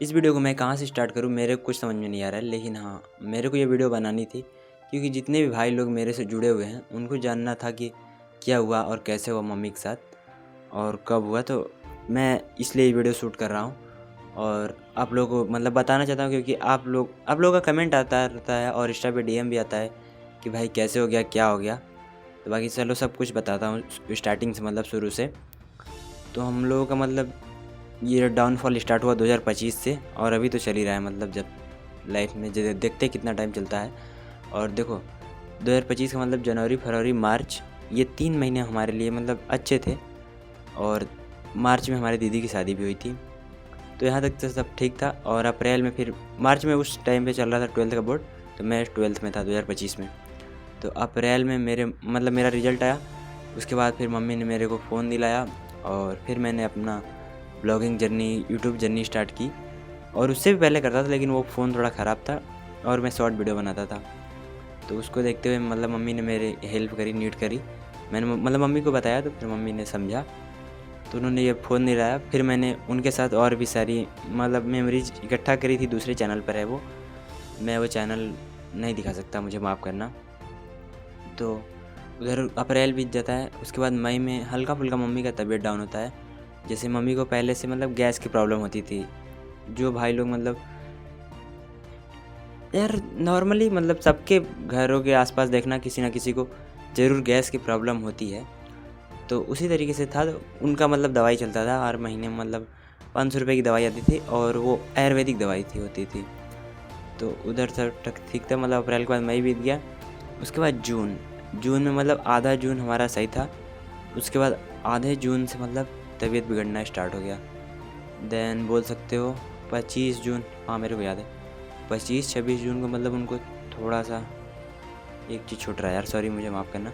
इस वीडियो को मैं कहाँ से स्टार्ट करूँ मेरे को कुछ समझ में नहीं आ रहा है, लेकिन हाँ मेरे को ये वीडियो बनानी थी क्योंकि जितने भी भाई लोग मेरे से जुड़े हुए हैं उनको जानना था कि क्या हुआ और कैसे हुआ मम्मी के साथ और कब हुआ। तो मैं इसलिए ये वीडियो शूट कर रहा हूँ और आप लोगों को मतलब बताना चाहता हूँ क्योंकि आप लोगों का कमेंट आता रहता है और इंस्टा पे DM भी आता है कि भाई कैसे हो गया, क्या हो गया। तो बाकी चलो सब कुछ बताता हूँ स्टार्टिंग से, मतलब शुरू से। तो हम लोगों का मतलब ये डाउनफॉल स्टार्ट हुआ 2025 से और अभी तो चल ही रहा है। मतलब जब लाइफ में देखते कितना टाइम चलता है। और देखो 2025 का मतलब जनवरी, फरवरी, मार्च, ये 3 महीने हमारे लिए मतलब अच्छे थे। और मार्च में हमारी दीदी की शादी भी हुई थी, तो यहाँ तक तो सब ठीक था। और अप्रैल में फिर मार्च में उस टाइम पे चल रहा था 12th का बोर्ड, तो मैं 12th में था 2025 में। तो अप्रैल में मेरा रिज़ल्ट आया। उसके बाद फिर मम्मी ने मेरे को फ़ोन दिलाया और फिर मैंने अपना blogging journey, YouTube journey start की। और उससे भी पहले करता था लेकिन वो फ़ोन थोड़ा ख़राब था और मैं शॉर्ट वीडियो बनाता था। तो उसको देखते हुए मतलब मम्मी ने मेरे हेल्प करी, नीड करी। मैंने मतलब मम्मी को बताया तो फिर मम्मी ने समझा, तो उन्होंने ये फ़ोन दिलाया। फिर मैंने उनके साथ और भी सारी मतलब मेमोरीज इकट्ठा करी थी। दूसरे चैनल पर है वो, मैं वो चैनल नहीं दिखा सकता, मुझे माफ़ करना। तो उधर अप्रैल बीत जाता है। उसके बाद मई में हल्का फुल्का मम्मी का तबीयत डाउन होता है। जैसे मम्मी को पहले से मतलब गैस की प्रॉब्लम होती थी। जो भाई लोग मतलब यार नॉर्मली मतलब सबके घरों के आसपास देखना किसी ना किसी को ज़रूर गैस की प्रॉब्लम होती है। तो उसी तरीके से था। तो उनका मतलब दवाई चलता था हर महीने, मतलब 500 रुपये की दवाई आती थी और वो आयुर्वेदिक दवाई होती थी। तो उधर सब ठीक था। मतलब अप्रैल के बाद मई बीत गया। उसके बाद जून में मतलब आधा जून हमारा सही था। उसके बाद आधे जून से मतलब तबीयत बिगड़ना स्टार्ट हो गया। देन बोल सकते हो 25 जून, हाँ मेरे को याद है 25-26 जून को मतलब उनको थोड़ा सा एक चीज़ छूट रहा है यार, सॉरी मुझे माफ़ करना।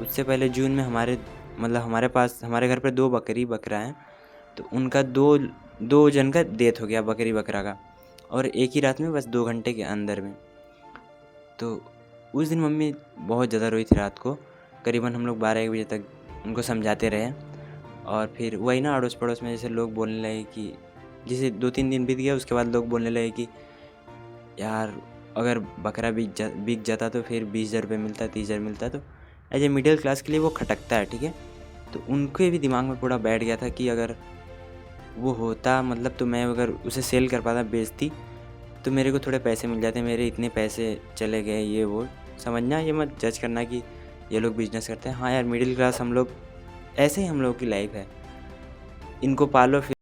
उससे पहले जून में हमारे पास हमारे घर पे 2 बकरा हैं। तो उनका दो जन का डेथ हो गया, बकरी बकरा का, और एक ही रात में, बस 2 घंटे के अंदर में। तो उस दिन मम्मी बहुत ज़्यादा रोई थी रात को। करीबन हम लोग 12-1 बजे तक उनको समझाते रहे। और फिर वही ना अड़ोस पड़ोस में जैसे लोग बोलने लगे कि जैसे 2-3 दिन बीत गया उसके बाद लोग बोलने लगे कि यार अगर बकरा बिक जाता तो फिर 20,000 रुपये मिलता, 30,000 मिलता, तो एज ए मिडिल क्लास के लिए वो खटकता है, ठीक है। तो उनके भी दिमाग में पूरा बैठ गया था कि अगर वो होता मतलब, तो मैं अगर उसे सेल कर पाता, बेचती, तो मेरे को थोड़े पैसे मिल जाते। मेरे इतने पैसे चले गए, ये वो समझना। ये मत जज करना कि ये लोग बिजनेस करते हैं। हाँ यार मिडिल क्लास हम लोग, ऐसे ही हम लोगों की लाइफ है। इनको पालो फिर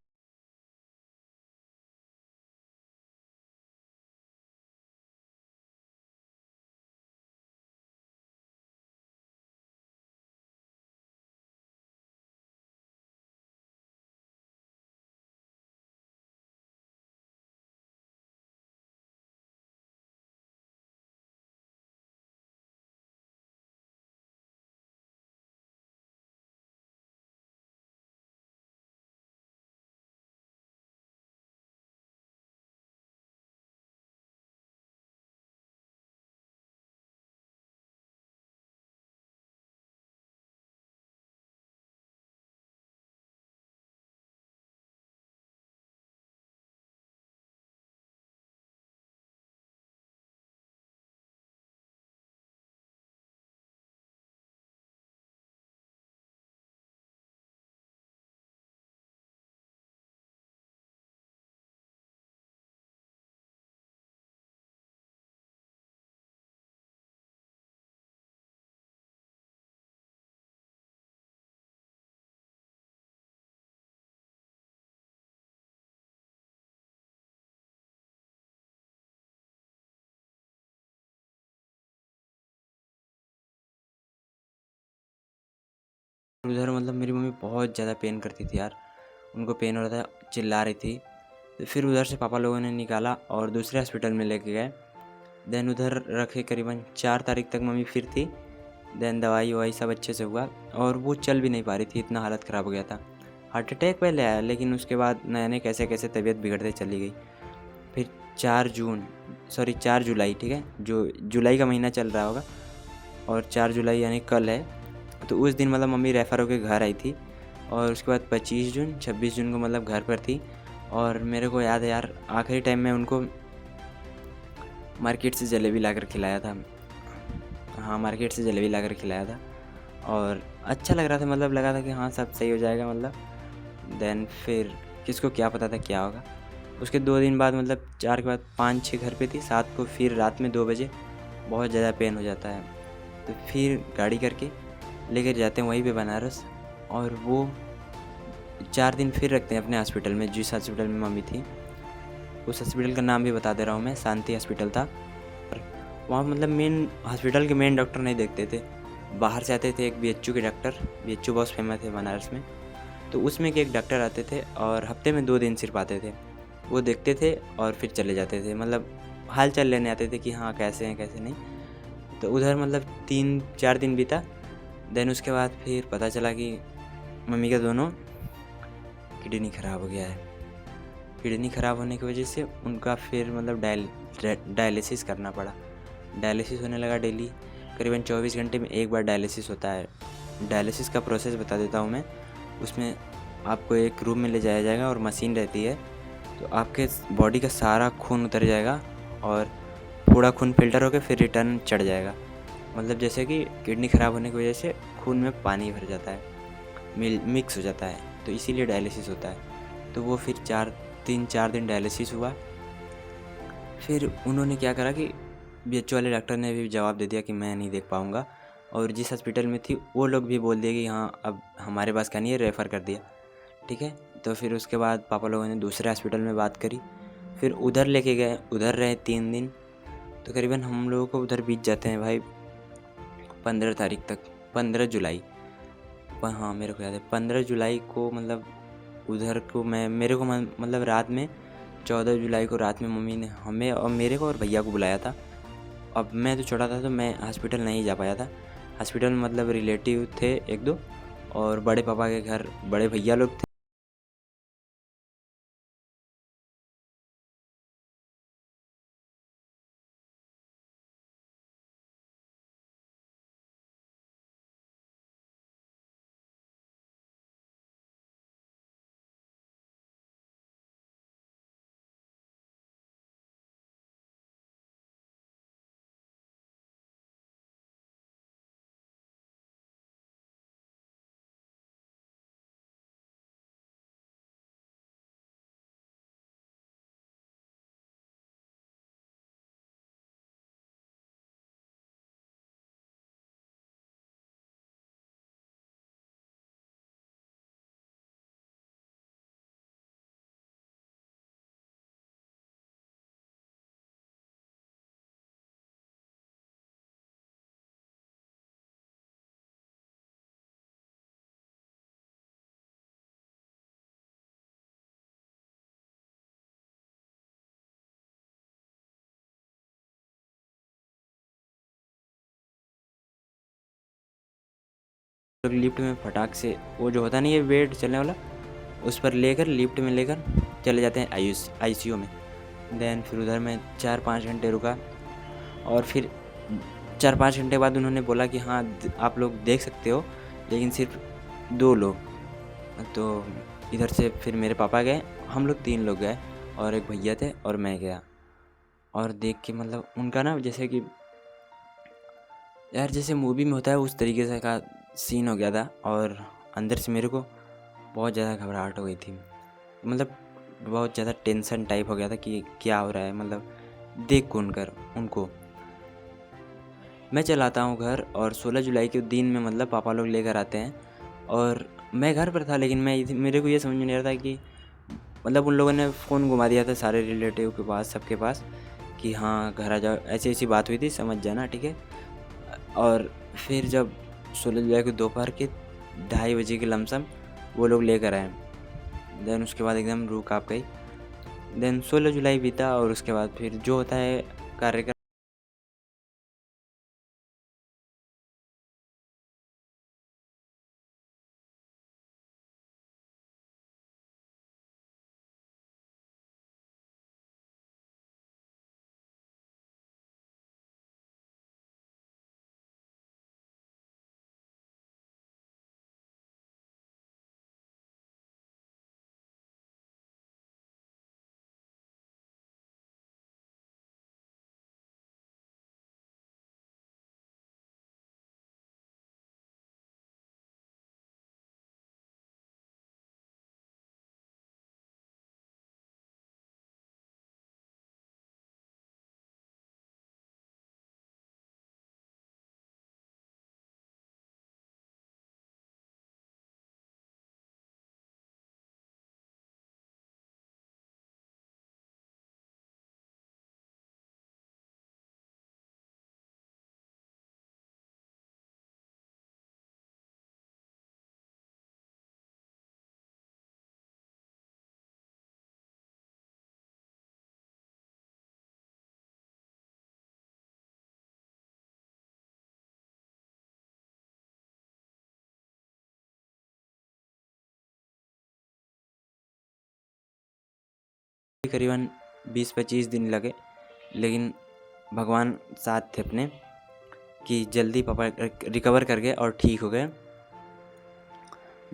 उधर मतलब मेरी मम्मी बहुत ज़्यादा पेन करती थी यार। उनको पेन हो रहा था, चिल्ला रही थी। तो फिर उधर से पापा लोगों ने निकाला और दूसरे हॉस्पिटल में लेके गए। देन उधर रखे करीबन 4 तारीख तक मम्मी फिर थी। देन दवाई ववाई सब अच्छे से हुआ और वो चल भी नहीं पा रही थी, इतना हालत ख़राब हो गया था। हार्ट अटैक पहले आया लेकिन उसके बाद नए कैसे कैसे तबीयत बिगड़ते चली गई। फिर 4 जुलाई, ठीक है, जो जुलाई का महीना चल रहा होगा और 4 जुलाई यानी कल है। तो उस दिन मतलब मम्मी रेफ़र होकर घर आई थी। और उसके बाद 25 जून 26 जून को मतलब घर पर थी। और मेरे को याद है यार, आखिरी टाइम में उनको मार्केट से जलेबी लाकर खिलाया था। हाँ, मार्केट से जलेबी लाकर खिलाया था और अच्छा लग रहा था, मतलब लगा था कि हाँ सब सही हो जाएगा मतलब। देन फिर किसको क्या पता था क्या होगा। उसके 2 दिन बाद मतलब 4 के बाद 5-6 घर पे थी। 7 को फिर रात में 2 बजे बहुत ज़्यादा पेन हो जाता है, तो फिर गाड़ी करके लेकर जाते हैं वहीं पे बनारस। और वो 4 दिन फिर रखते हैं अपने हॉस्पिटल में, जिस हॉस्पिटल में मम्मी थी। उस हॉस्पिटल का नाम भी बता दे रहा हूँ मैं, शांति हॉस्पिटल था। वहाँ मतलब मेन हॉस्पिटल के मेन डॉक्टर नहीं देखते थे, बाहर से आते थे एक बीएचयू के डॉक्टर। बीएचयू बहुत फेमस है बनारस में, तो उसमें के एक डॉक्टर आते थे और हफ्ते में 2 दिन सिर्फ आते थे। वो देखते थे और फिर चले जाते थे, मतलब हाल चाल लेने आते थे कि हाँ कैसे हैं कैसे नहीं। तो उधर मतलब 3-4 दिन बीता। देन उसके बाद फिर पता चला कि मम्मी का दोनों किडनी ख़राब हो गया है। किडनी ख़राब होने की वजह से उनका फिर मतलब डायलिसिस करना पड़ा। डायलिसिस होने लगा डेली, करीबन 24 घंटे में एक बार डायलिसिस होता है। डायलिसिस का प्रोसेस बता देता हूँ मैं। उसमें आपको एक रूम में ले जाया जाएगा और मशीन रहती है, तो आपके बॉडी का सारा खून उतर जाएगा और पूरा खून फ़िल्टर होकर फिर रिटर्न चढ़ जाएगा। मतलब जैसे कि किडनी ख़राब होने की वजह से खून में पानी भर जाता है, मिक्स हो जाता है, तो इसीलिए डायलिसिस होता है। तो वो फिर 3-4 दिन डायलिसिस हुआ। फिर उन्होंने क्या करा कि बीएचओ वाले डॉक्टर ने भी जवाब दे दिया कि मैं नहीं देख पाऊँगा, और जिस हॉस्पिटल में थी वो लोग भी बोल दिए कि हाँ अब हमारे पास का नहीं है, रेफ़र कर दिया। ठीक है, तो फिर उसके बाद पापा लोगों ने दूसरे हॉस्पिटल में बात करी, फिर उधर लेके गए, उधर रहे 3 दिन। तो करीबन हम लोगों को उधर बीत जाते हैं भाई 15 तारीख तक, 15 जुलाई। हाँ मेरे को याद है 15 जुलाई को, मतलब उधर को मैं मेरे को मतलब रात में 14 जुलाई को रात में मम्मी ने हमें और मेरे को और भैया को बुलाया था। अब मैं तो छोटा था तो मैं हॉस्पिटल नहीं जा पाया था। हॉस्पिटल में मतलब रिलेटिव थे 1-2 और बड़े पापा के घर बड़े भैया लोग थे। लोग लिफ्ट में फटाक से वो जो होता नहीं है बेड चलने वाला, उस पर लेकर लिफ्ट में लेकर चले जाते हैं आईसीयू में। देन फिर उधर मैं 4-5 घंटे रुका और फिर 4-5 घंटे बाद उन्होंने बोला कि हाँ आप लोग देख सकते हो, लेकिन सिर्फ 2 लोग। तो इधर से फिर मेरे पापा गए, हम लोग 3 लोग गए और एक भैया थे और मैं गया। और देख के मतलब उनका ना जैसे कि यार जैसे मूवी में होता है उस तरीके से का सीन हो गया था, और अंदर से मेरे को बहुत ज़्यादा घबराहट हो गई थी। मतलब बहुत ज़्यादा टेंशन टाइप हो गया था कि क्या हो रहा है, मतलब देख कौन कर उनको। मैं चला आता हूँ घर और 16 जुलाई के दिन में मतलब पापा लोग लेकर आते हैं और मैं घर पर था, लेकिन मेरे को ये समझ में नहीं आ रहा था कि मतलब उन लोगों ने फ़ोन घुमा दिया था सारे रिलेटिव के पास, सबके पास, कि हाँ घर आ जाओ, ऐसी ऐसी बात हुई थी समझ जाना, ठीक है। और फिर जब 16 जुलाई को दोपहर के 2:30 बजे के लमसम वो लोग लेकर आए। देन उसके बाद एकदम रूह काँप गई। देन 16 जुलाई बीता और उसके बाद फिर जो होता है कार्यक्रम करीबन 20-25 दिन लगे, लेकिन भगवान साथ थे अपने कि जल्दी पापा रिकवर कर गए और ठीक हो गए।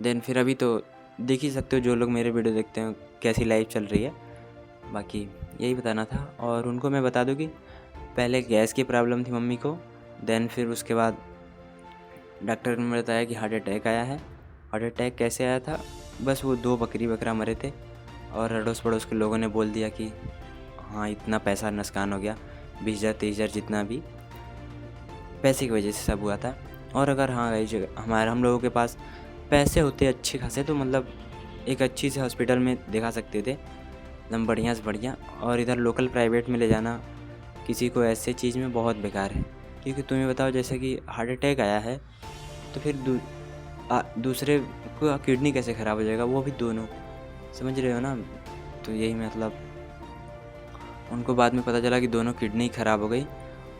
देन फिर अभी तो देख ही सकते हो जो लोग मेरे वीडियो देखते हैं कैसी लाइफ चल रही है। बाकी यही बताना था। और उनको मैं बता दूं कि पहले गैस की प्रॉब्लम थी मम्मी को, देन फिर उसके बाद डॉक्टर ने बताया कि हार्ट अटैक आया है। हार्ट अटैक कैसे आया था, बस वो 2 बकरी बकरा मरे थे और अड़ोस पड़ोस के लोगों ने बोल दिया कि हाँ इतना पैसा नुकसान हो गया, 20,000-23,000 जितना भी, पैसे की वजह से सब हुआ था। और अगर हाँ हम लोगों के पास पैसे होते अच्छे खासे तो मतलब एक अच्छी से हॉस्पिटल में दिखा सकते थे एकदम बढ़िया से बढ़िया। और इधर लोकल प्राइवेट में ले जाना किसी को ऐसे चीज़ में बहुत बेकार है, क्योंकि तुम्हें बताओ जैसे कि हार्ट अटैक आया है तो फिर दूसरे को किडनी कैसे ख़राब हो जाएगा, वो भी दोनों, समझ रहे हो ना। तो यही मतलब उनको बाद में पता चला कि दोनों किडनी ख़राब हो गई,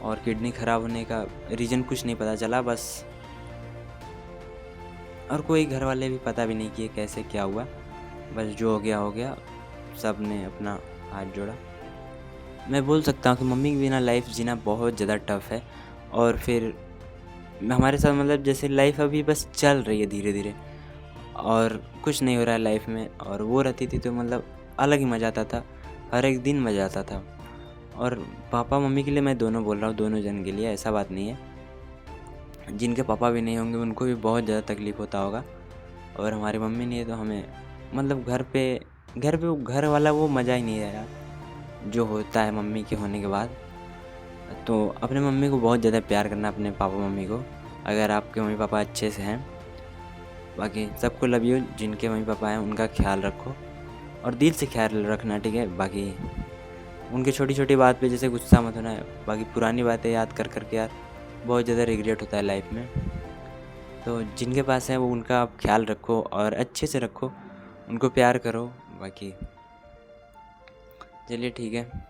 और किडनी ख़राब होने का रीज़न कुछ नहीं पता चला बस, और कोई घर वाले भी पता भी नहीं किए कैसे क्या हुआ, बस जो हो गया, सब ने अपना हाथ जोड़ा। मैं बोल सकता हूँ कि मम्मी के बिना लाइफ जीना बहुत ज़्यादा टफ़ है। और फिर हमारे साथ मतलब जैसे लाइफ अभी बस चल रही है धीरे धीरे, और कुछ नहीं हो रहा है लाइफ में, और वो रहती थी तो मतलब अलग ही मज़ा आता था, हर एक दिन मज़ा आता था। और पापा मम्मी के लिए मैं दोनों बोल रहा हूँ, दोनों जन के लिए, ऐसा बात नहीं है। जिनके पापा भी नहीं होंगे उनको भी बहुत ज़्यादा तकलीफ़ होता होगा, और हमारी मम्मी नहीं है तो हमें मतलब घर वाला वो मज़ा ही नहीं रहा जो होता है मम्मी के होने के बाद। तो अपने मम्मी को बहुत ज़्यादा प्यार करना, अपने पापा मम्मी को, अगर आपके मम्मी पापा अच्छे से हैं। बाकी सबको लव यू, जिनके मम्मी पापा हैं उनका ख्याल रखो, और दिल से ख्याल रखना, ठीक है। बाकी उनकी छोटी छोटी बात पे जैसे गुस्सा मत होना है, बाकी पुरानी बातें याद कर के यार बहुत ज़्यादा रिग्रेट होता है लाइफ में। तो जिनके पास है वो उनका आप ख्याल रखो और अच्छे से रखो, उनको प्यार करो। बाकी चलिए ठीक है।